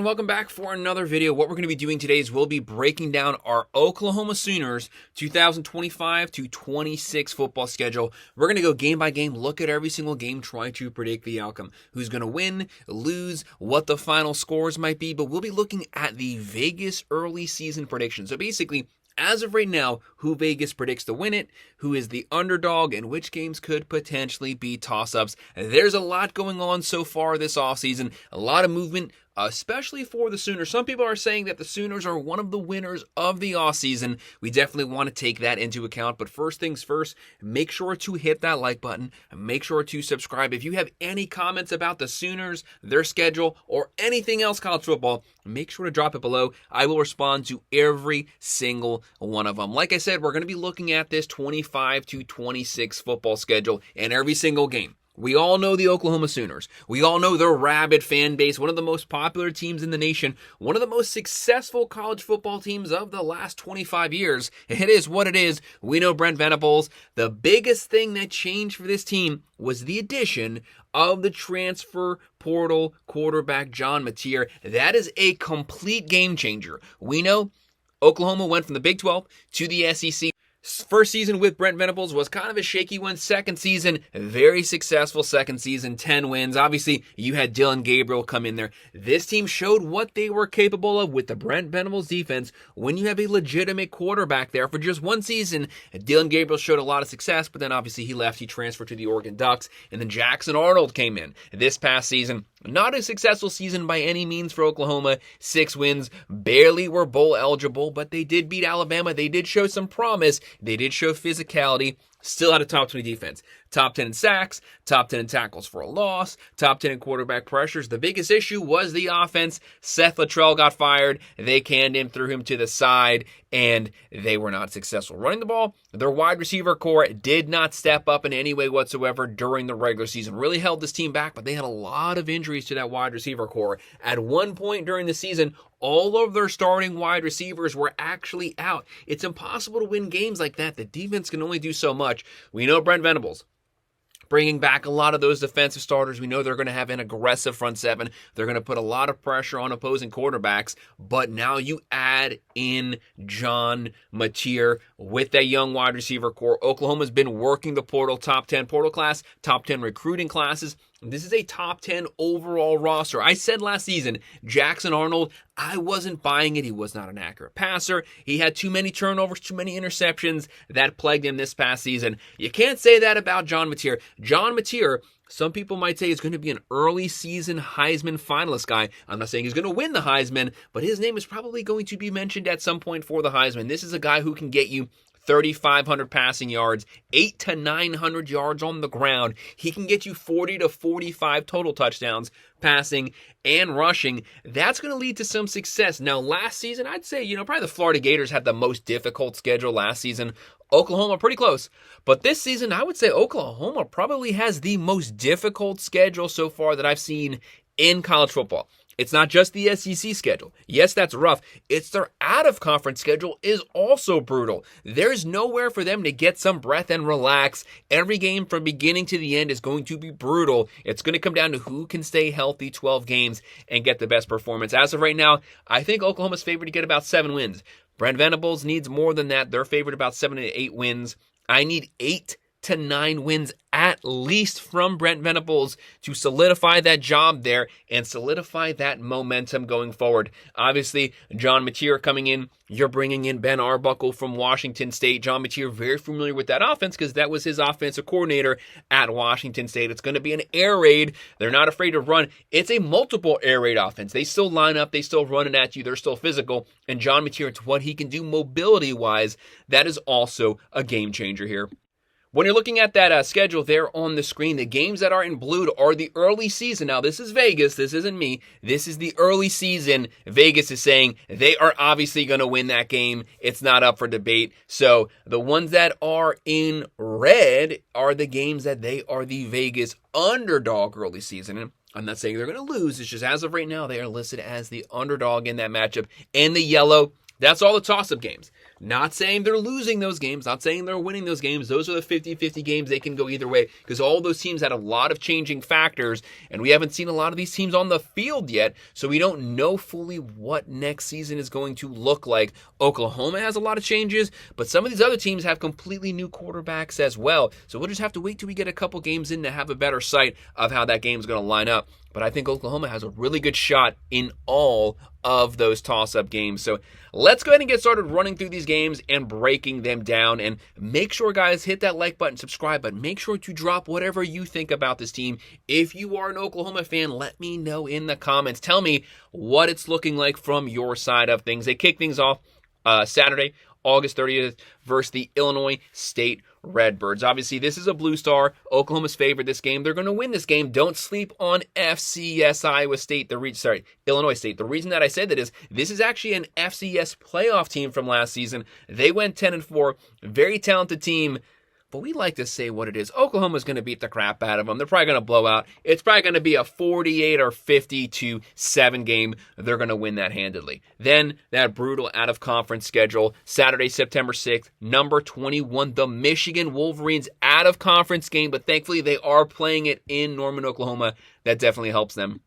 welcome back for another video. What we're going to be doing today is we'll be breaking down our Oklahoma Sooners 2025-26 football schedule. We're going to go game by game, look at every single game, try to predict the outcome. Who's going to win, lose, what the final scores might be, but we'll be looking at the Vegas early season predictions. So basically, as of right now, who Vegas predicts to win it, who is the underdog, and which games could potentially be toss-ups. There's a lot going on so far this offseason, a lot of movement, especially for the Sooners. Some people are saying that the Sooners are one of the winners of the offseason. We definitely want to take that into account. But first things first, make sure to hit that like button. Make sure to subscribe. If you have any comments about the Sooners, their schedule, or anything else college football, make sure to drop it below. I will respond to every single one of them. Like I said, we're going to be looking at this 25-26 football schedule in every single game. We all know the Oklahoma Sooners. We all know their rabid fan base, one of the most popular teams in the nation, one of the most successful college football teams of the last 25 years. It is what it is. We know Brent Venables. The biggest thing that changed for this team was the addition of the transfer portal quarterback John Mateer. That is a complete game changer. We know Oklahoma went from the Big 12 to the SEC. First season with Brent Venables was kind of a shaky one. Second season, very successful second season, 10 wins. Obviously, you had Dillon Gabriel come in there. This team showed what they were capable of with the Brent Venables defense when you have a legitimate quarterback there for just one season. Dillon Gabriel showed a lot of success, but then obviously he left. He transferred to the Oregon Ducks, and then Jackson Arnold came in this past season. Not a successful season by any means for Oklahoma. 6 wins, barely were bowl eligible, but they did beat Alabama. They did show some promise. They did show physicality. Still had a top 20 defense. Top 10 in sacks, top 10 in tackles for a loss, top 10 in quarterback pressures. The biggest issue was the offense. Seth Luttrell got fired. They canned him, threw him to the side, and they were not successful running the ball. Their wide receiver core did not step up in any way whatsoever during the regular season. Really held this team back, but they had a lot of injuries to that wide receiver core. At one point during the season, all of their starting wide receivers were actually out. It's impossible to win games like that. The defense can only do so much. We know Brent Venables bringing back a lot of those defensive starters. We know they're going to have an aggressive front seven. They're going to put a lot of pressure on opposing quarterbacks. But now you add in John Mateer with that young wide receiver core. Oklahoma's been working the portal, top 10 portal class, top 10 recruiting classes. This is a top 10 overall roster. I said last season, Jackson Arnold, I wasn't buying it. He was not an accurate passer. He had too many turnovers, too many interceptions that plagued him this past season. You can't say that about John Mateer. John Mateer, some people might say, is going to be an early season Heisman finalist guy. I'm not saying he's going to win the Heisman, but his name is probably going to be mentioned at some point for the Heisman. This is a guy who can get you 3,500 passing yards, 800 to 900 yards on the ground. He can get you 40 to 45 total touchdowns, passing and rushing. That's going to lead to some success. Now, last season, I'd say, probably the Florida Gators had the most difficult schedule last season. Oklahoma, pretty close. But this season, I would say Oklahoma probably has the most difficult schedule so far that I've seen in college football. It's not just the SEC schedule. Yes, that's rough. It's their out-of-conference schedule is also brutal. There's nowhere for them to get some breath and relax. Every game from beginning to the end is going to be brutal. It's going to come down to who can stay healthy 12 games and get the best performance. As of right now, I think Oklahoma's favored to get about 7 wins. Brent Venables needs more than that. They're favored about 7 to 8 wins. I need 8 to 9 wins at least from Brent Venables to solidify that job there and solidify that momentum going forward. Obviously, John Mateer coming in, you're bringing in Ben Arbuckle from Washington State. John Mateer very familiar with that offense because that was his offensive coordinator at Washington State. It's going to be an air raid. They're not afraid to run. It's a multiple air raid offense. They still line up. They still running at you. They're still physical. And John Mateer, it's what he can do mobility-wise. That is also a game changer here. When you're looking at that schedule there on the screen, the games that are in blue are the early season. Now, this is Vegas. This isn't me. This is the early season. Vegas is saying they are obviously going to win that game. It's not up for debate. So the ones that are in red are the games that they are the Vegas underdog early season. I'm not saying they're going to lose. It's just as of right now, they are listed as the underdog in that matchup. And the yellow, that's all the toss-up games. Not saying they're losing those games, not saying they're winning those games. Those are the 50-50 games. They can go either way because all those teams had a lot of changing factors, and we haven't seen a lot of these teams on the field yet, so we don't know fully what next season is going to look like. Oklahoma has a lot of changes, but some of these other teams have completely new quarterbacks as well, so we'll just have to wait till we get a couple games in to have a better sight of how that game's going to line up. But I think Oklahoma has a really good shot in all of those toss-up games. So let's go ahead and get started running through these games and breaking them down. And make sure, guys, hit that like button, subscribe button. Make sure to drop whatever you think about this team. If you are an Oklahoma fan, let me know in the comments. Tell me what it's looking like from your side of things. They kick things off Saturday, August 30th versus the Illinois State Redbirds. Obviously, this is a Blue Star. Oklahoma's favored this game. They're going to win this game. Don't sleep on FCS Illinois State. The reason that I said that is this is actually an FCS playoff team from last season. They went 10-4. Very talented team. But we like to say what it is. Oklahoma's going to beat the crap out of them. They're probably going to blow out. It's probably going to be a 48 or 50-7 game. They're going to win that handedly. Then that brutal out-of-conference schedule. Saturday, September 6th, number 21, the Michigan Wolverines out-of-conference game. But thankfully, they are playing it in Norman, Oklahoma. That definitely helps them.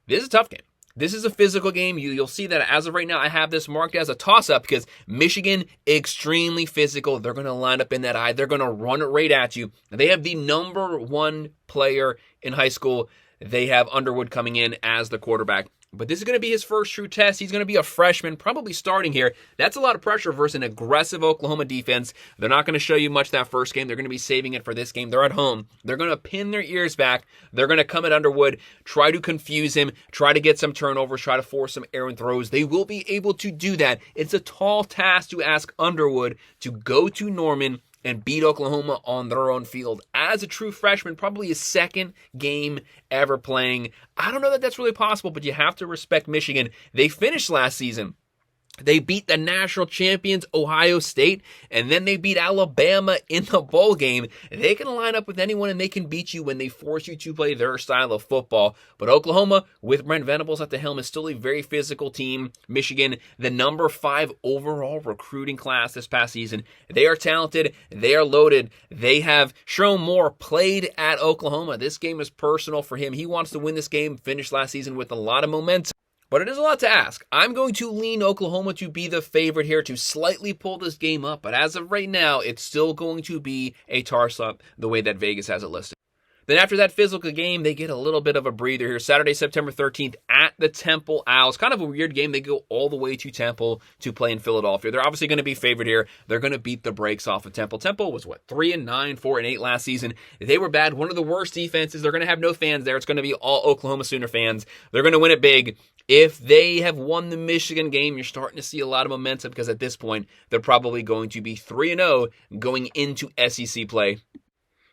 This is a tough game. This is a physical game. You'll see that as of right now, I have this marked as a toss-up because Michigan, extremely physical. They're going to line up in that eye. They're going to run it right at you. They have the number one player in high school. They have Underwood coming in as the quarterback. But this is going to be his first true test. He's going to be a freshman, probably starting here. That's a lot of pressure versus an aggressive Oklahoma defense. They're not going to show you much that first game. They're going to be saving it for this game. They're at home. They're going to pin their ears back. They're going to come at Underwood, try to confuse him, try to get some turnovers, try to force some errant throws. They will be able to do that. It's a tall task to ask Underwood to go to Norman and beat Oklahoma on their own field. As a true freshman, probably his second game ever playing. I don't know that that's really possible, but you have to respect Michigan. They finished last season. They beat the national champions, Ohio State, and then they beat Alabama in the bowl game. They can line up with anyone, and they can beat you when they force you to play their style of football. But Oklahoma, with Brent Venables at the helm, is still a very physical team. Michigan, the number 5 overall recruiting class this past season. They are talented. They are loaded. They have Sherrone Moore played at Oklahoma. This game is personal for him. He wants to win this game, finished last season with a lot of momentum. But it is a lot to ask. I'm going to lean Oklahoma to be the favorite here to slightly pull this game up. But as of right now, it's still going to be a toss-up the way that Vegas has it listed. Then after that physical game, they get a little bit of a breather here. Saturday, September 13th at the Temple Owls. Kind of a weird game. They go all the way to Temple to play in Philadelphia. They're obviously going to be favored here. They're going to beat the brakes off of Temple. Temple was, 3-9, 4-8 last season. They were bad. One of the worst defenses. They're going to have no fans there. It's going to be all Oklahoma Sooner fans. They're going to win it big. If they have won the Michigan game, you're starting to see a lot of momentum because at this point, they're probably going to be 3-0 going into SEC play.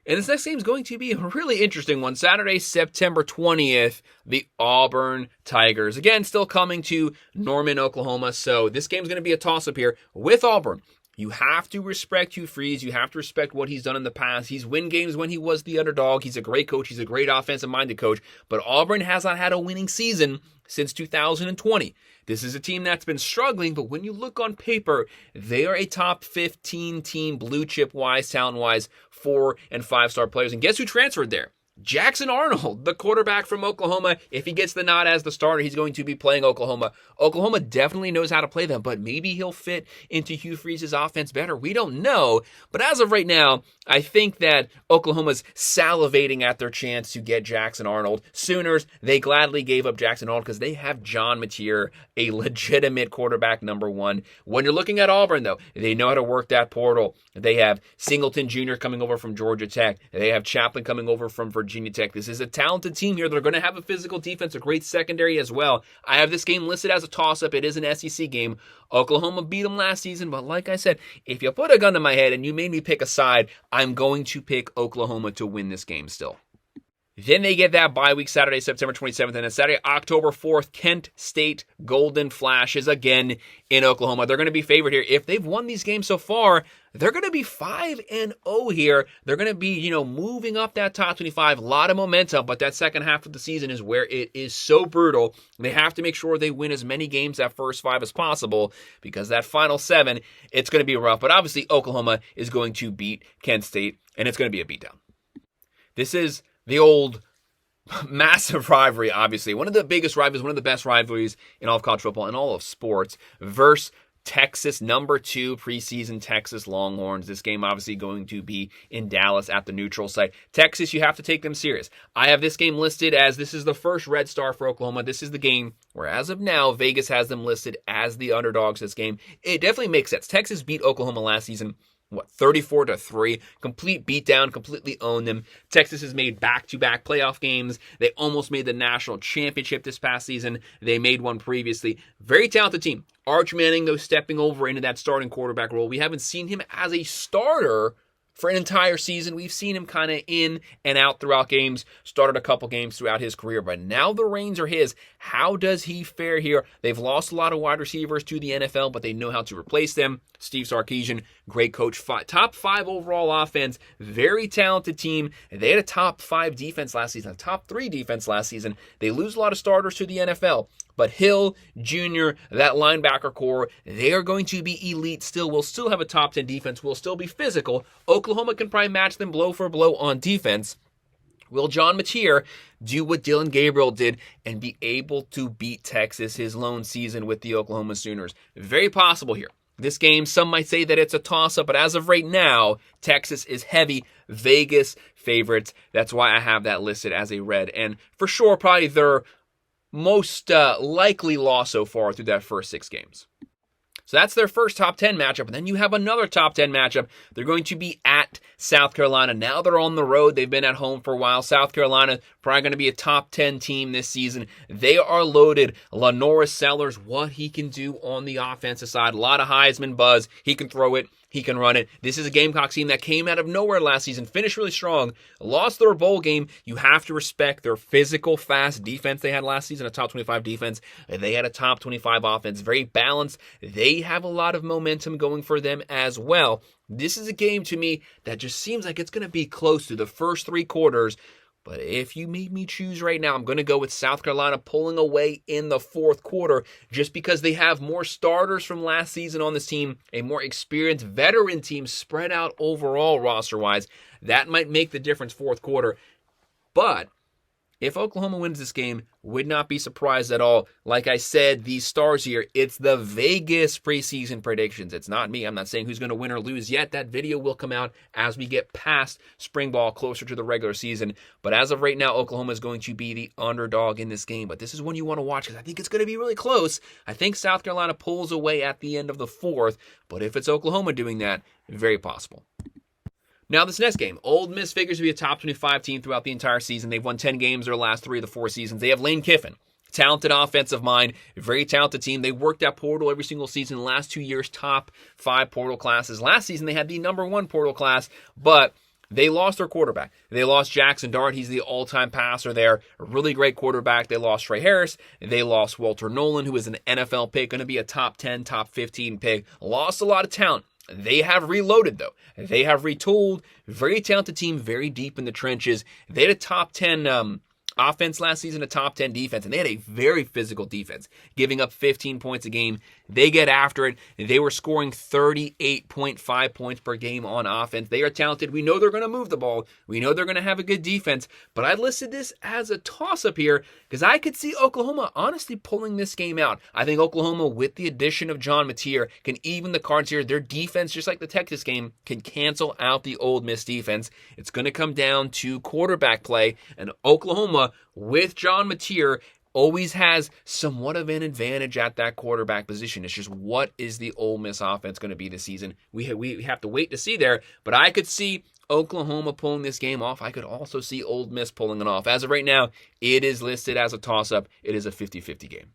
And this next game is going to be a really interesting one. Saturday, September 20th, the Auburn Tigers. Again, still coming to Norman, Oklahoma. So this game is going to be a toss-up here with Auburn. You have to respect Hugh Freeze. You have to respect what he's done in the past. He's won games when he was the underdog. He's a great coach. He's a great offensive-minded coach. But Auburn has not had a winning season since 2020. This is a team that's been struggling, but when you look on paper, they are a top 15 team, blue chip-wise, talent-wise, 4- and 5-star players. And guess who transferred there? Jackson Arnold, the quarterback from Oklahoma. If he gets the nod as the starter, he's going to be playing Oklahoma. Oklahoma definitely knows how to play them, but maybe he'll fit into Hugh Freeze's offense better. We don't know. But as of right now, I think that Oklahoma's salivating at their chance to get Jackson Arnold. Sooners, they gladly gave up Jackson Arnold because they have John Mateer, a legitimate quarterback number 1. When you're looking at Auburn, though, they know how to work that portal. They have Singleton Jr. coming over from Georgia Tech. They have Chaplin coming over from Virginia Tech. This is a talented team here. They're going to have a physical defense, a great secondary as well. I have this game listed as a toss-up. It is an SEC game. Oklahoma beat them last season, but like I said, if you put a gun to my head and you made me pick a side, I'm going to pick Oklahoma to win this game still. Then they get that bye week Saturday, September 27th, and then Saturday, October 4th, Kent State Golden Flashes again in Oklahoma. They're going to be favored here. If they've won these games so far, they're going to be 5-0 here. They're going to be, moving up that top 25. A lot of momentum, but that second half of the season is where it is so brutal. They have to make sure they win as many games that first 5 as possible, because that final 7, it's going to be rough. But obviously, Oklahoma is going to beat Kent State, and it's going to be a beatdown. This is the old massive rivalry, obviously. One of the biggest rivalries, one of the best rivalries in all of college football and all of sports, versus Texas, number 2 preseason Texas Longhorns. This game obviously going to be in Dallas at the neutral site. Texas, you have to take them serious. I have this game listed as this is the first red star for Oklahoma. This is the game where, as of now, Vegas has them listed as the underdogs this game. It definitely makes sense. Texas beat Oklahoma last season. 34-3, complete beatdown, completely owned them. Texas has made back-to-back playoff games. They almost made the national championship this past season. They made one previously. Very talented team. Arch Manning, though, stepping over into that starting quarterback role. We haven't seen him as a starter for an entire season. We've seen him kind of in and out throughout games, started a couple games throughout his career, but now the reins are his. How does he fare here? They've lost a lot of wide receivers to the NFL, but they know how to replace them. Steve Sarkisian, great coach, top 5 overall offense, very talented team. They had a top 5 defense last season, a top 3 defense last season. They lose a lot of starters to the NFL. But Hill, Jr., that linebacker core, they are going to be elite still. We'll still have a top 10 defense. We'll still be physical. Oklahoma can probably match them blow for blow on defense. Will John Mateer do what Dylan Gabriel did and be able to beat Texas his lone season with the Oklahoma Sooners? Very possible here. This game, some might say that it's a toss-up, but as of right now, Texas is heavy Vegas favorites. That's why I have that listed as a red. And for sure, probably their most likely loss so far through that first 6 games. So that's their first top 10 matchup. And then you have another top 10 matchup. They're going to be at South Carolina. Now they're on the road. They've been at home for a while. South Carolina probably going to be a top 10 team this season. They are loaded. Lenoris Sellers, what he can do on the offensive side. A lot of Heisman buzz. He can throw it. He can run it. This is a Gamecock team that came out of nowhere last season, finished really strong, lost their bowl game. You have to respect their physical, fast defense they had last season, a top 25 defense. They had a top 25 offense, very balanced. They have a lot of momentum going for them as well. This is a game to me that just seems like it's going to be close to the first 3 quarters. But if you made me choose right now, I'm going to go with South Carolina pulling away in the 4th quarter just because they have more starters from last season on this team, a more experienced veteran team spread out overall roster-wise. That might make the difference 4th quarter. But if Oklahoma wins this game, would not be surprised at all. Like I said, these stars here, it's the Vegas preseason predictions. It's not me. I'm not saying who's going to win or lose yet. That video will come out as we get past spring ball, closer to the regular season. But as of right now, Oklahoma is going to be the underdog in this game. But this is one you want to watch because I think it's going to be really close. I think South Carolina pulls away at the end of the 4th. But if it's Oklahoma doing that, very possible. Now, this next game, Ole Miss figures to be a top 25 team throughout the entire season. They've won 10 games their last 3 of the 4 seasons. They have Lane Kiffin, talented offensive mind, very talented team. They worked that portal every single season. The last 2 years, top 5 portal classes. Last season, they had the number 1 portal class, but they lost their quarterback. They lost Jackson Dart. He's the all-time passer there. A really great quarterback. They lost Trey Harris. They lost Walter Nolan, who is an NFL pick, going to be a top 10, top 15 pick. Lost a lot of talent. They have reloaded, though. They have retooled. Very talented team, very deep in the trenches. They had a top 10 offense last season, a top 10 defense, and they had a very physical defense, giving up 15 points a game. They get after it. They were scoring 38.5 points per game on offense. They are talented. We know they're going to move the ball. We know they're going to have a good defense, but I listed this as a toss-up here because I could see Oklahoma honestly pulling this game out. I think Oklahoma, with the addition of John Mateer, can even the cards here. Their defense, just like the Texas game, can cancel out the Ole Miss defense. It's going to come down to quarterback play, and Oklahoma, with John Mateer, always has somewhat of an advantage at that quarterback position. It's just what is the Ole Miss offense going to be this season? We have to wait to see there, but I could see Oklahoma pulling this game off. I could also see Ole Miss pulling it off. As of right now, it is listed as a toss-up. It is a 50-50 game.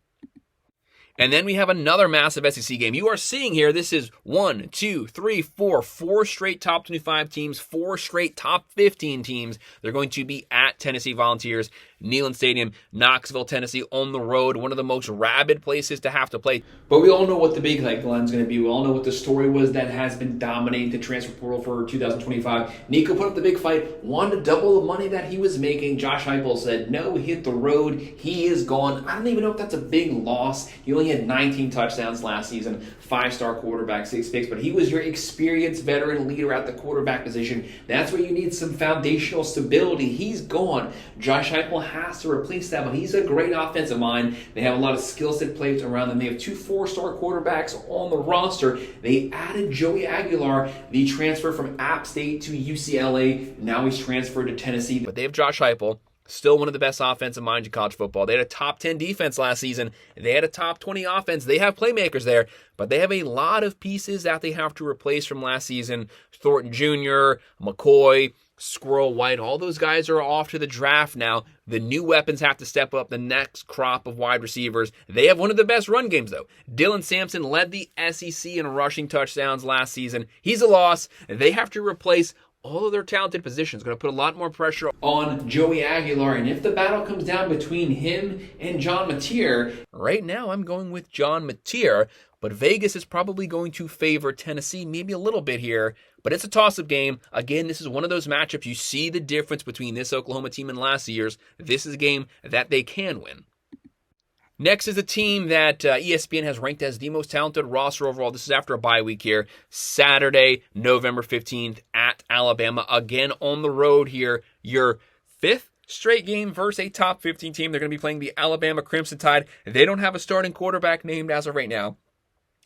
And then we have another massive SEC game. You are seeing here, this is 4 straight top 25 teams, 4 straight top 15 teams. They're going to be at Tennessee Volunteers, Neyland Stadium, Knoxville, Tennessee, on the road. One of the most rabid places to have to play. But we all know what the big headline's going to be. We all know what the story was that has been dominating the transfer portal for 2025. Nico put up the big fight, wanted to double the money that he was making. Josh Heupel said, no, he hit the road. He is gone. I don't even know if that's a big loss. He only had 19 touchdowns last season, 5-star quarterback, 6 picks, but he was your experienced veteran leader at the quarterback position. That's where you need some foundational stability. He's gone. Josh Heupel has to replace that, but he's a great offensive mind. They have a lot of skill set players around them. They have 2 4-star quarterbacks on the roster. They added Joey Aguilar, the transfer from App State to UCLA. Now he's transferred to Tennessee. But they have Josh Heupel, still one of the best offensive minds in college football. They had a top 10 defense last season. They had a top 20 offense. They have playmakers there, but they have a lot of pieces that they have to replace from last season. Thornton Jr., McCoy, Squirrel White, all those guys are off to the draft now. The new weapons have to step up the next crop of wide receivers. They have one of the best run games, though. Dylan Sampson led the SEC in rushing touchdowns last season. He's a loss. They have to replace all of their talented positions. Going to put a lot more pressure on Joey Aguilar. And if the battle comes down between him and John Mateer, right now I'm going with John Mateer, but Vegas is probably going to favor Tennessee maybe a little bit here. But it's a toss-up game. Again, this is one of those matchups. You see the difference between this Oklahoma team and last year's. This is a game that they can win. Next is a team that ESPN has ranked as the most talented roster overall. This is after a bye week here. Saturday, November 15th at Alabama. Again, on the road here. Your 5th straight game versus a top 15 team. They're going to be playing the Alabama Crimson Tide. They don't have a starting quarterback named as of right now.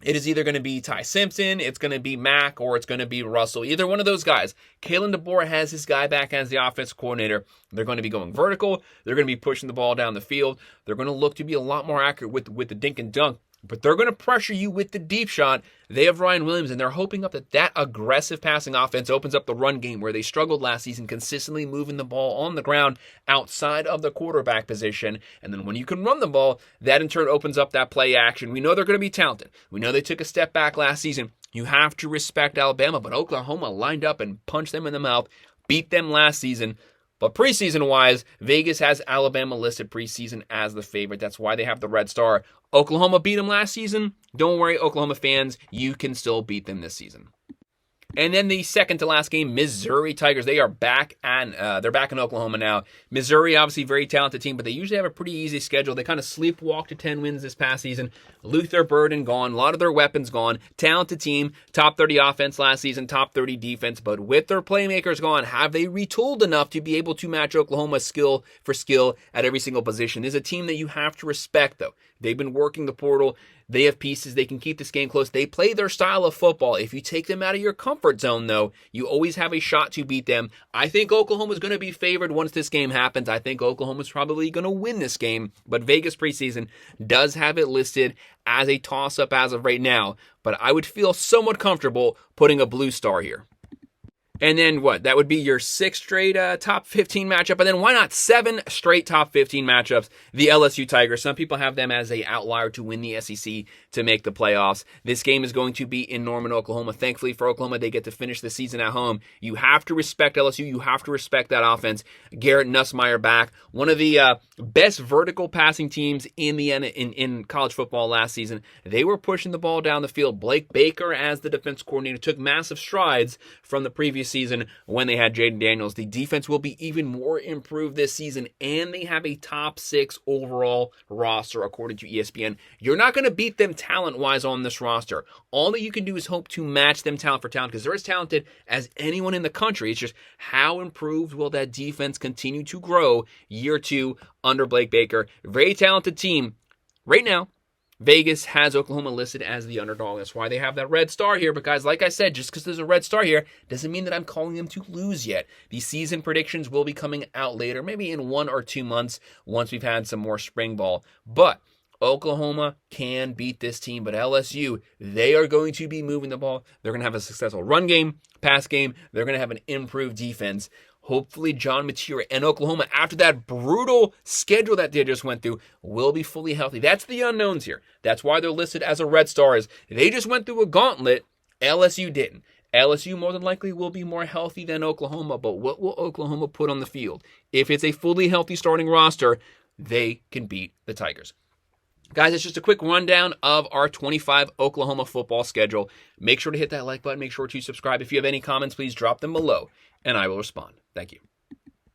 It is either going to be Ty Simpson, it's going to be Mack, or it's going to be Russell. Either one of those guys. Kalen DeBoer has his guy back as the offensive coordinator. They're going to be going vertical. They're going to be pushing the ball down the field. They're going to look to be a lot more accurate with the dink and dunk. But they're going to pressure you with the deep shot. They have Ryan Williams, and they're hoping up that aggressive passing offense opens up the run game where they struggled last season, consistently moving the ball on the ground outside of the quarterback position. And then when you can run the ball, that in turn opens up that play action. We know they're going to be talented. We know they took a step back last season. You have to respect Alabama, but Oklahoma lined up and punched them in the mouth, beat them last season. But preseason-wise, Vegas has Alabama listed preseason as the favorite. That's why they have the red star. Oklahoma beat them last season. Don't worry, Oklahoma fans. You can still beat them this season. And then the second to last game, Missouri Tigers. They are back and they're back in Oklahoma now. Missouri, obviously, very talented team, but they usually have a pretty easy schedule. They kind of sleepwalked to 10 wins this past season. Luther Burden gone, a lot of their weapons gone. Talented team, top 30 offense last season, top 30 defense. But with their playmakers gone, have they retooled enough to be able to match Oklahoma's skill for skill at every single position? There's a team that you have to respect, though. They've been working the portal. They have pieces. They can keep this game close. They play their style of football. If you take them out of your comfort zone, though, you always have a shot to beat them. I think Oklahoma's going to be favored once this game happens. I think Oklahoma's probably going to win this game. But Vegas preseason does have it listed as a toss-up as of right now. But I would feel somewhat comfortable putting a blue star here. And then what? That would be your 6th straight top 15 matchup. And then why not 7 straight top 15 matchups? The LSU Tigers. Some people have them as an outlier to win the SEC to make the playoffs. This game is going to be in Norman, Oklahoma. Thankfully for Oklahoma, they get to finish the season at home. You have to respect LSU. You have to respect that offense. Garrett Nussmeier back. One of the best vertical passing teams in college football last season. They were pushing the ball down the field. Blake Baker as the defense coordinator took massive strides from the previous season when they had Jaden Daniels. The defense will be even more improved this season, and they have a top 6 overall roster according to ESPN. You're not going to beat them talent-wise on this roster. All that you can do is hope to match them talent for talent because they're as talented as anyone in the country. It's just how improved will that defense continue to grow year 2 under Blake Baker. Very talented team. Right now, Vegas has Oklahoma listed as the underdog. That's why they have that red star here. But guys, like I said, just because there's a red star here doesn't mean that I'm calling them to lose yet. The season predictions will be coming out later, maybe in 1 or 2 months once we've had some more spring ball. But Oklahoma can beat this team, but LSU, they are going to be moving the ball. They're going to have a successful run game, pass game. They're going to have an improved defense. Hopefully John Mateer and Oklahoma, after that brutal schedule that they just went through, will be fully healthy. That's the unknowns here. That's why they're listed as a red star, is they just went through a gauntlet. LSU didn't. LSU more than likely will be more healthy than Oklahoma, but what will Oklahoma put on the field? If it's a fully healthy starting roster, they can beat the Tigers. Guys, it's just a quick rundown of our 25 Oklahoma football schedule. Make sure to hit that like button. Make sure to subscribe. If you have any comments, please drop them below, and I will respond. Thank you.